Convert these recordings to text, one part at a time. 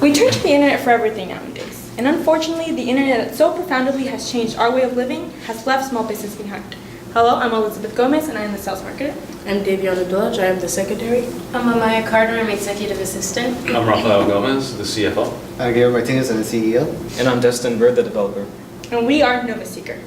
We turn to the internet for everything nowadays, and unfortunately, the internet that so profoundly has changed our way of living has left small business behind. Hello, I'm Elizabeth Gomez, and I am the sales marketer. I'm Daviana Dodge, I am the secretary. I'm Amaya Carter, I'm executive assistant. I'm Rafael Gomez, the CFO. I'm Gabriel Martinez, I'm the CEO. And I'm Destin Bird, the developer. And we are Nova Seeker.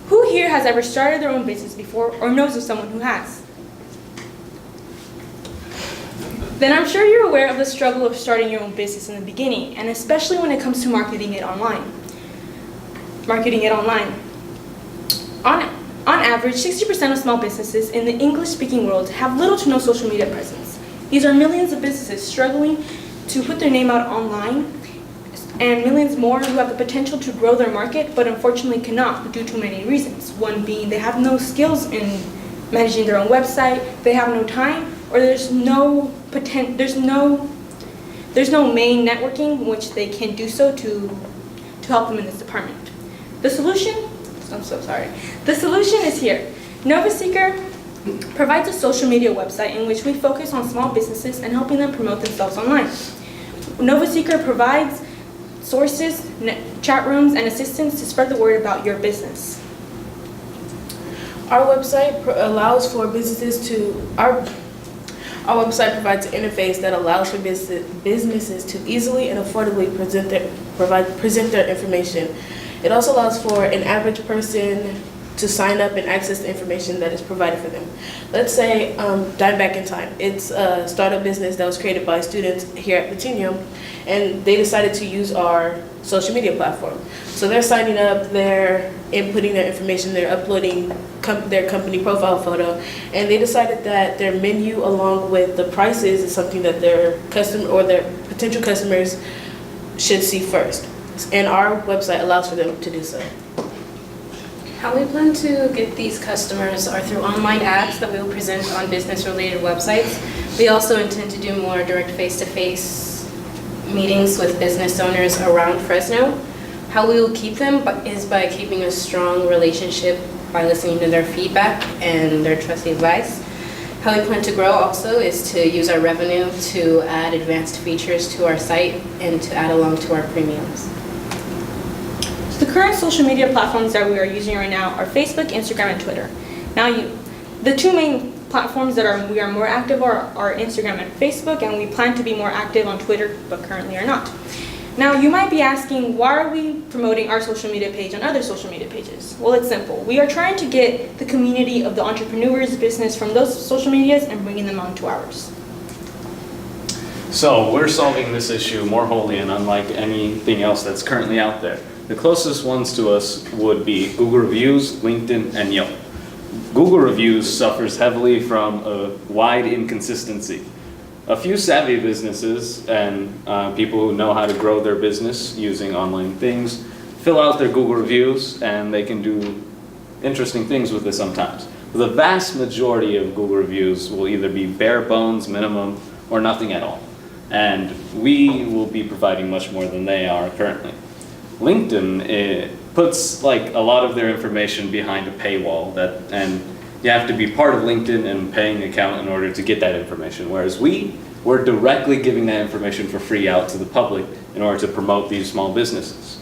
Who here has ever started their own business before or knows of someone who has? Then I'm sure you're aware of the struggle of starting your own business in the beginning, and especially when it comes to marketing it online. On average, 60% of small businesses in the English-speaking world have little to no social media presence. These are millions of businesses struggling to put their name out online, and millions more who have the potential to grow their market, but unfortunately cannot due to many reasons. One being they have no skills in managing their own website, they have no time, or there's no main networking in which they can do so to help them in this department. The solution is here. Nova Seeker provides a social media website in which we focus on small businesses and helping them promote themselves online. Nova Seeker provides sources, chat rooms, and assistance to spread the word about your business. Our website allows for businesses to, our website provides an interface that allows for businesses to easily and affordably present their information. It also allows for an average person to sign up and access the information that is provided for them. Let's say, dive back in time. It's a startup business that was created by students here at Platinum, and they decided to use our social media platform. So they're signing up, they're inputting their information, they're uploading their company profile photo, and they decided that their menu along with the prices is something that their customer or their potential customers should see first. And our website allows for them to do so. How we plan to get these customers are through online ads that we will present on business-related websites. We also intend to do more direct face-to-face meetings with business owners around Fresno. How we will keep them is by keeping a strong relationship by listening to their feedback and their trusted advice. How we plan to grow also is to use our revenue to add advanced features to our site and to add along to our premiums. The current social media platforms that we are using right now are Facebook, Instagram, and Twitter. Now, the two main platforms that we are more active are Instagram and Facebook, and we plan to be more active on Twitter, but currently are not. Now, you might be asking, why are we promoting our social media page on other social media pages? Well, it's simple. We are trying to get the community of the entrepreneurs business from those social medias and bringing them onto ours. So we're solving this issue more wholly and unlike anything else that's currently out there. The closest ones to us would be Google Reviews, LinkedIn, and Yelp. Google Reviews suffers heavily from a wide inconsistency. A few savvy businesses and people who know how to grow their business using online things fill out their Google Reviews, and they can do interesting things with it sometimes. But the vast majority of Google Reviews will either be bare bones, minimum, or nothing at all. And we will be providing much more than they are currently. LinkedIn puts like a lot of their information behind a paywall, and you have to be part of LinkedIn and paying an account in order to get that information. Whereas we're directly giving that information for free out to the public in order to promote these small businesses.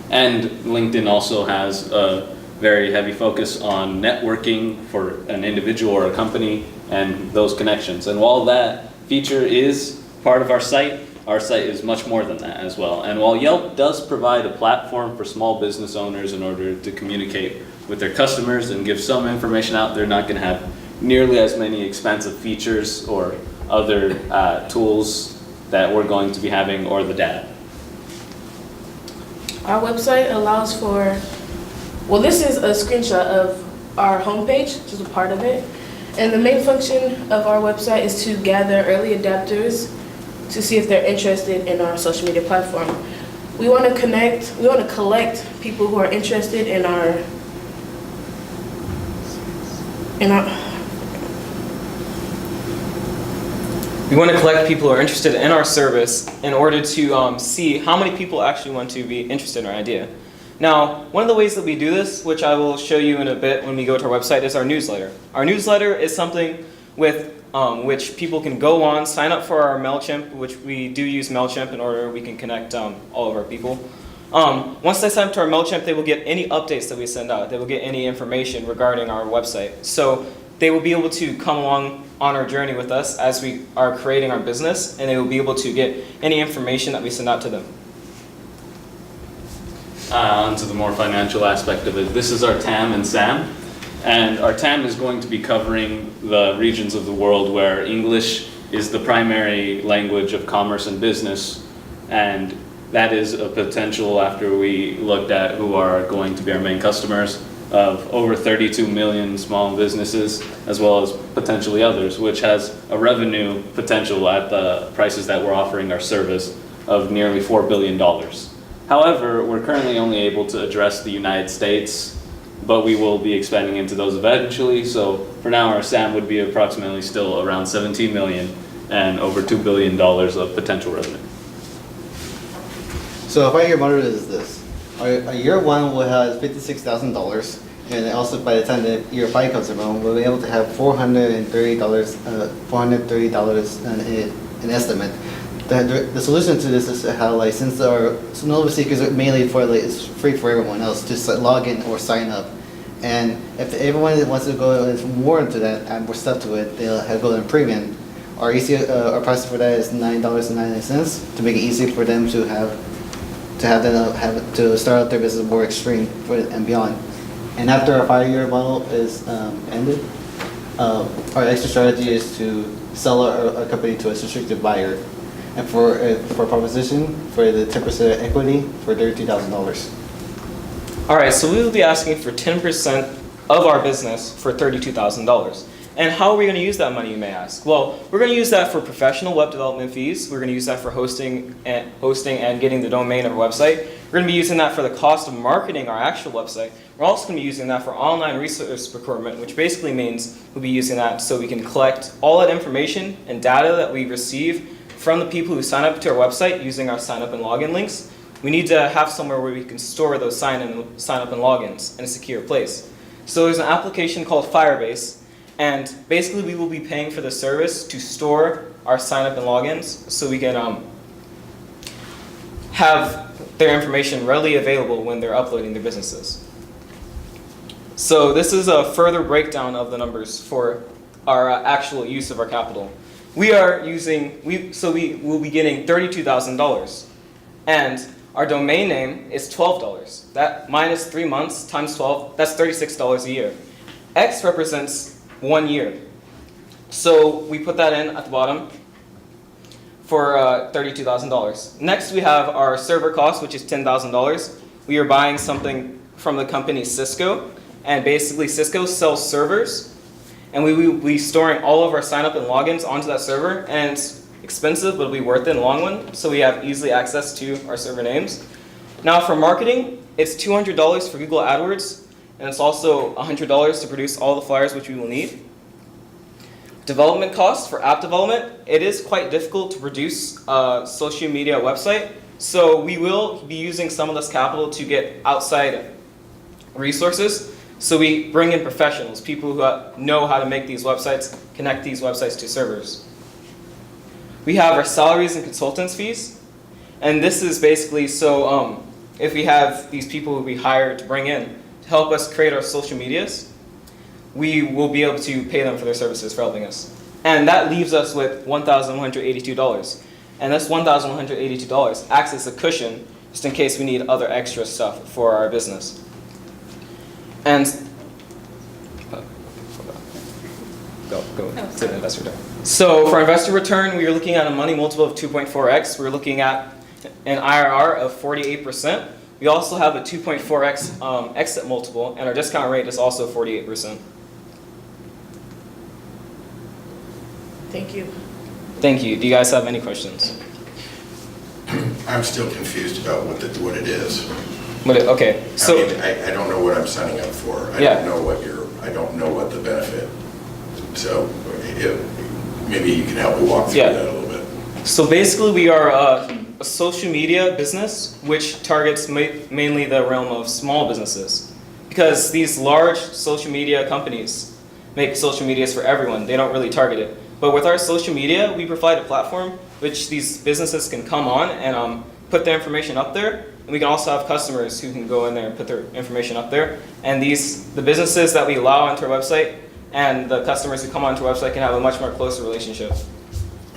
And LinkedIn also has a very heavy focus on networking for an individual or a company and those connections. And while that feature is part of our site is much more than that as well. And while Yelp does provide a platform for small business owners in order to communicate with their customers and give some information out, they're not going to have nearly as many expensive features or other tools that we're going to be having, or the data. Our website allows for, well, this is a screenshot of our homepage, which is a part of it. And the main function of our website is to gather early adopters to see if they're interested in our social media platform. We want to collect people who are interested in our We want to collect people who are interested in our service in order to see how many people actually want to be interested in our idea. Now, one of the ways that we do this, which I will show you in a bit when we go to our website, is our newsletter. Our newsletter is something with which people can go on, sign up for our MailChimp, which we do use MailChimp in order we can connect all of our people. Once they sign up to our MailChimp, they will get any updates that we send out. They will get any information regarding our website. So they will be able to come along on our journey with us as we are creating our business, and they will be able to get any information that we send out to them. Onto the more financial aspect of it. This is our TAM and SAM. And our TAM is going to be covering the regions of the world where English is the primary language of commerce and business. And that is a potential, after we looked at who are going to be our main customers, of over 32 million small businesses, as well as potentially others, which has a revenue potential at the prices that we're offering our service of nearly $4 billion. However, we're currently only able to address the United States, but we will be expanding into those eventually. So for now, our SAM would be approximately still around 17 million and over $2 billion of potential revenue. So if I hear model is this, a year one will have $56,000, and also by the time that year 5 comes around, we'll be able to have $430 an estimate. The solution to this is how, like, since our knowledge seekers are mainly for, like, it's free for everyone else to log in or sign up, and if everyone that wants to go more into that, add more stuff to it, they'll have go in premium. Our price for that is $9.99 to make it easy for them to to start out their business more extreme and beyond. And after our 5-year model is ended, our extra strategy is to sell our company to a restricted buyer. And for proposition, for the 10% equity, for $32,000. All right, so we will be asking for 10% of our business for $32,000. And how are we going to use that money, you may ask? Well, we're going to use that for professional web development fees. We're going to use that for hosting and getting the domain of our website. We're going to be using that for the cost of marketing our actual website. We're also going to be using that for online resource procurement, which basically means we'll be using that so we can collect all that information and data that we receive from the people who sign up to our website using our sign up and login links. We need to have somewhere where we can store those sign up and logins in a secure place. So there's an application called Firebase, and basically we will be paying for the service to store our sign up and logins so we can have their information readily available when they're uploading their businesses. So this is a further breakdown of the numbers for our actual use of our capital. We will be getting $32,000, and our domain name is $12. That minus 3 months times 12, that's $36 a year. X represents 1 year. So we put that in at the bottom for $32,000. Next we have our server cost, which is $10,000. We are buying something from the company Cisco, and basically Cisco sells servers. And we will be storing all of our sign-up and logins onto that server, and it's expensive, but it'll be worth it in the long run, so we have easily access to our server names. Now for marketing, it's $200 for Google AdWords, and it's also $100 to produce all the flyers which we will need. Development costs for app development, it is quite difficult to produce a social media website, so we will be using some of this capital to get outside resources. So we bring in professionals, people who know how to make these websites, connect these websites to servers. We have our salaries and consultants fees, and this is basically so if we have these people who we hire to bring in to help us create our social medias, we will be able to pay them for their services for helping us. And that leaves us with $1,182. And this $1,182 acts as a cushion just in case we need other extra stuff for our business. And go to the investor return. So for investor return, we are looking at a money multiple of 2.4x. We're looking at an IRR of 48%. We also have a 2.4x exit multiple, and our discount rate is also 48%. Thank you. Thank you. Do you guys have any questions? I'm still confused about what it is. Okay, so I mean, I don't know what I'm signing up for. I don't know what the benefit. So maybe you can help me walk through that a little bit. So basically, we are a social media business which targets mainly the realm of small businesses, because these large social media companies, make social medias for everyone. They don't really target it. But with our social media, we provide a platform which these businesses can come on and put their information up there. And we can also have customers who can go in there and put their information up there. And the businesses that we allow onto our website and the customers who come onto our website can have a much more closer relationship.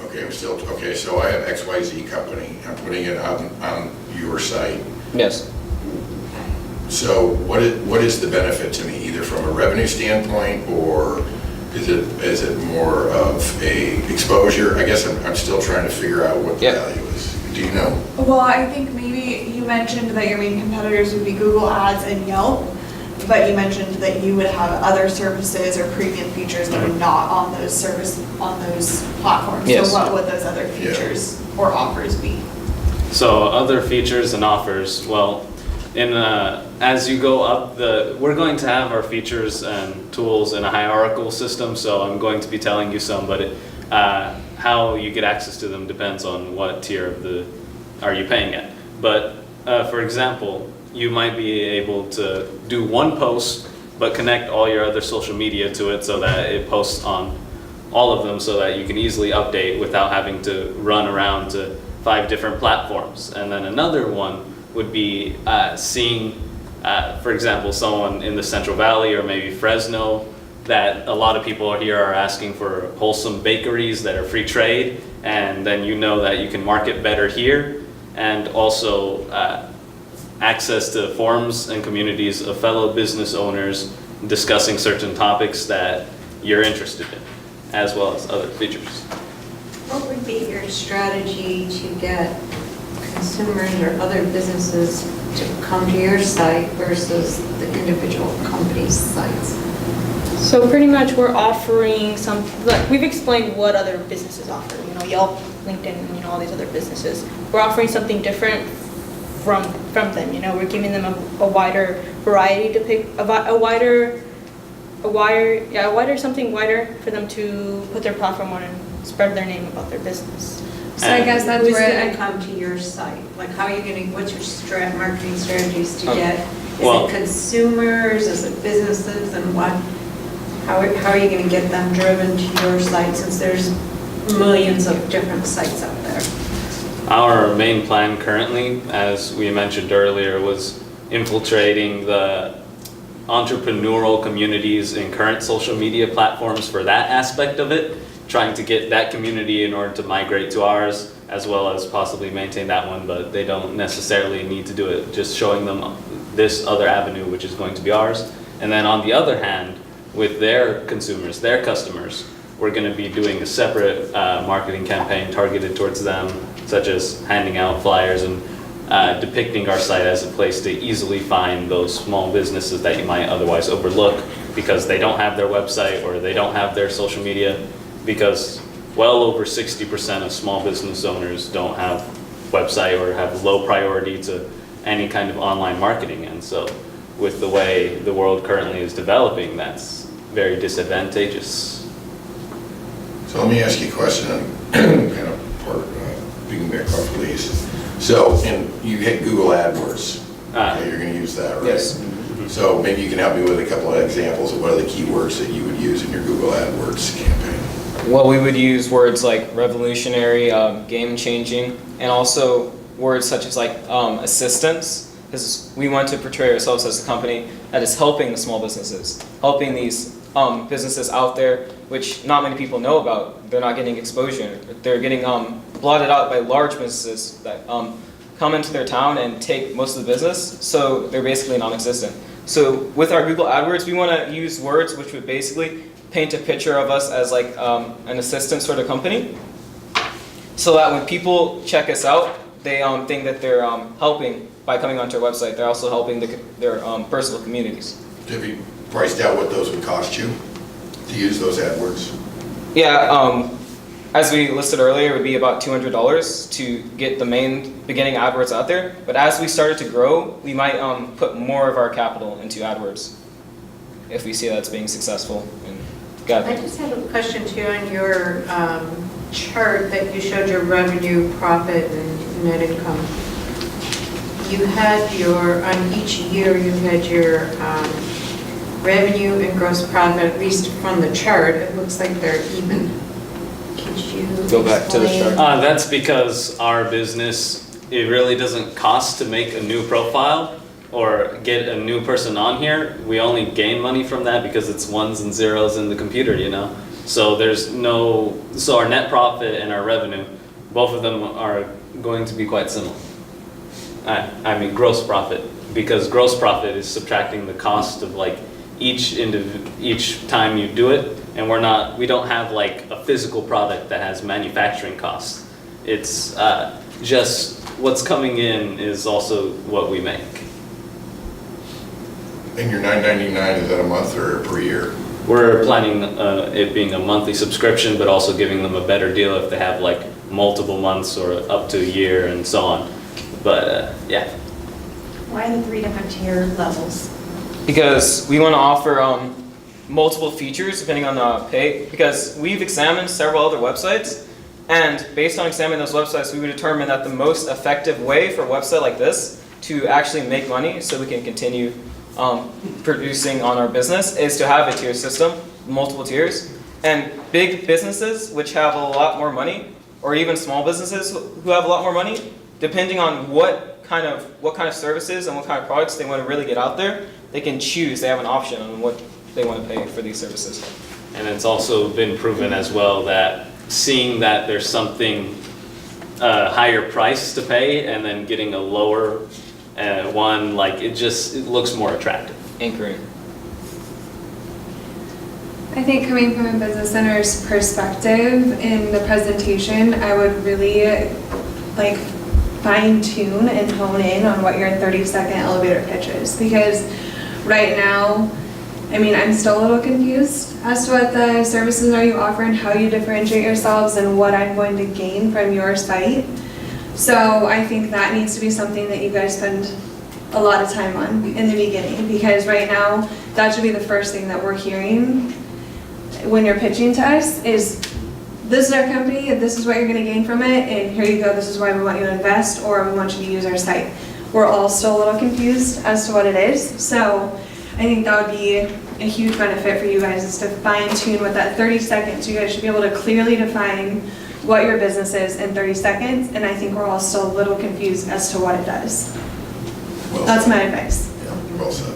Okay, so I have XYZ company, I'm putting it on your site. Yes. So what is the benefit to me, either from a revenue standpoint, or is it more of a exposure? I guess I'm still trying to figure out what the value is. Do you know? Well, I think maybe you mentioned that your main competitors would be Google Ads and Yelp, but you mentioned that you would have other services or premium features that are not on those platforms. Yes. So what would those other features or offers be? So other features and offers, well, as you go up we're going to have our features and tools in a hierarchical system, so I'm going to be telling you some, but how you get access to them depends on what tier are you paying at. But for example, you might be able to do one post, but connect all your other social media to it so that it posts on all of them so that you can easily update without having to run around to 5 different platforms. And then another one would be seeing, for example, someone in the Central Valley or maybe Fresno, that a lot of people here are asking for wholesome bakeries that are free trade, and then you know that you can market better here, and also access to forums and communities of fellow business owners discussing certain topics that you're interested in, as well as other features. What would be your strategy to get consumers or other businesses to come to your site versus the individual companies' sites? So pretty much we're offering we've explained what other businesses offer, Yelp, LinkedIn, all these other businesses. We're offering something different from them, we're giving them a wider variety to pick, something wider for them to put their platform on and spread their name about their business. So I guess that's Who's where gonna I come to your site. Like, how are you going to, what's your marketing strategies to get? Is Well- it consumers, is it businesses, and how are you going to get them driven to your site, since there's millions of different sites out there? Our main plan currently, as we mentioned earlier, was infiltrating the entrepreneurial communities in current social media platforms for that aspect of it, trying to get that community in order to migrate to ours, as well as possibly maintain that one, but they don't necessarily need to do it, just showing them this other avenue, which is going to be ours. And then on the other hand, with their consumers, their customers, we're going to be doing a separate marketing campaign targeted towards them, such as handing out flyers and depicting our site as a place to easily find those small businesses that you might otherwise overlook because they don't have their website or they don't have their social media, because well over 60% of small business owners don't have website or have low priority to any kind of online marketing. And so with the way the world currently is developing, that's very disadvantageous. So let me ask you a question on kind of piggyback off of these. So, and you hit Google AdWords. Okay, you're going to use that, right? Yes. So maybe you can help me with a couple of examples of what are the keywords that you would use in your Google AdWords campaign. Well, we would use words like revolutionary, game-changing, and also words such as like assistance, because we want to portray ourselves as a company that is helping the small businesses, helping these businesses out there, which not many people know about. They're not getting exposure. They're getting blotted out by large businesses that come into their town and take most of the business, so they're basically non-existent. So with our Google AdWords, we want to use words which would basically paint a picture of us as like an assistant sort of company, so that when people check us out, they think that they're helping by coming onto our website. They're also helping their personal communities. Have you priced out what those would cost you to use those AdWords? Yeah, as we listed earlier, it would be about $200 to get the main beginning AdWords out there. But as we started to grow, we might put more of our capital into AdWords if we see that's being successful. I just have a question too on your chart that you showed your revenue, profit, and net income. You had on each year you had your revenue and gross profit, at least from the chart, it looks like they're even. Could you Go back to the explain? chart. That's because our business, it really doesn't cost to make a new profile or get a new person on here. We only gain money from that because it's ones and zeros in the computer, you know? So so our net profit and our revenue, both of them are going to be quite similar. I mean gross profit, because gross profit is subtracting the cost of like each time you do it, and we don't have like a physical product that has manufacturing costs. It's just what's coming in is also what we make. And your $9.99, is that a month or per year? We're planning it being a monthly subscription, but also giving them a better deal if they have like multiple months or up to a year and so on. But yeah. Why the 3 different tier levels? Because we want to offer multiple features depending on the pay. Because we've examined several other websites, and based on examining those websites, we would determine that the most effective way for a website like this to actually make money so we can continue producing on our business is to have a tier system, multiple tiers. And big businesses which have a lot more money, or even small businesses who have a lot more money, depending on what kind of services and what kind of products they want to really get out there, they can choose. They have an option on what they want to pay for these services. And it's also been proven as well that seeing that there's something higher price to pay and then getting a lower one, like it looks more attractive. Anchoring. I think coming from a business owner's perspective in the presentation, I would really like fine tune and hone in on what your 30-second elevator pitch is, because right now, I mean, I'm still a little confused as to what the services are you offer and how you differentiate yourselves and what I'm going to gain from your site. So I think that needs to be something that you guys spend a lot of time on in the beginning, because right now that should be the first thing that we're hearing when you're pitching to us is, this is our company, this is what you're going to gain from it, and here you go, this is why we want you to invest, or we want you to use our site. We're all still a little confused as to what it is, so I think that would be a huge benefit for you guys, is to fine tune with that 30 seconds. You guys should be able to clearly define what your business is in 30 seconds, and I think we're all still a little confused as to what it does. Well That's said. my advice. Yeah, well said.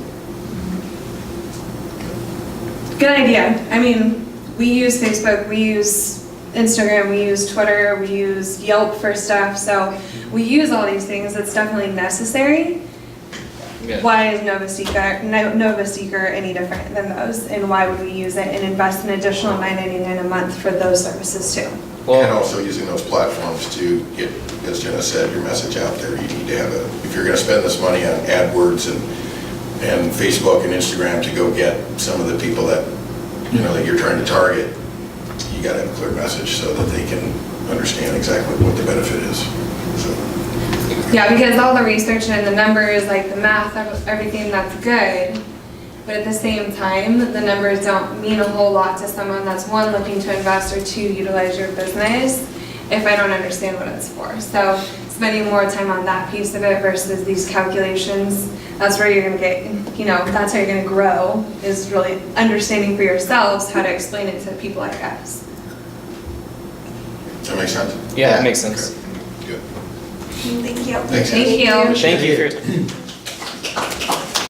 Good idea. I mean, we use Facebook, we use Instagram, we use Twitter, we use Yelp for stuff, so we use all these things. It's definitely necessary. Yeah. Why is Nova Seeker any different than those? And why would we use it and invest an additional $9.99 a month for those services too? And also using those platforms to get, as Jenna said, your message out there. You need to have if you're going to spend this money on AdWords and Facebook and Instagram to go get some of the people that, that you're trying to target, you got to have a clear message so that they can understand exactly what the benefit is. So. Yeah, because all the research and the numbers, like the math, everything, that's good. But at the same time, the numbers don't mean a whole lot to someone that's one, looking to invest, or two, utilize your business if I don't understand what it's for. So spending more time on that piece of it versus these calculations, that's where you're gonna get, that's how you're gonna grow, is really understanding for yourselves how to explain it to people like us. Does that make sense? Yeah, it makes sense. Good. Thank you. Thanks. Thank you. Thank you for your time.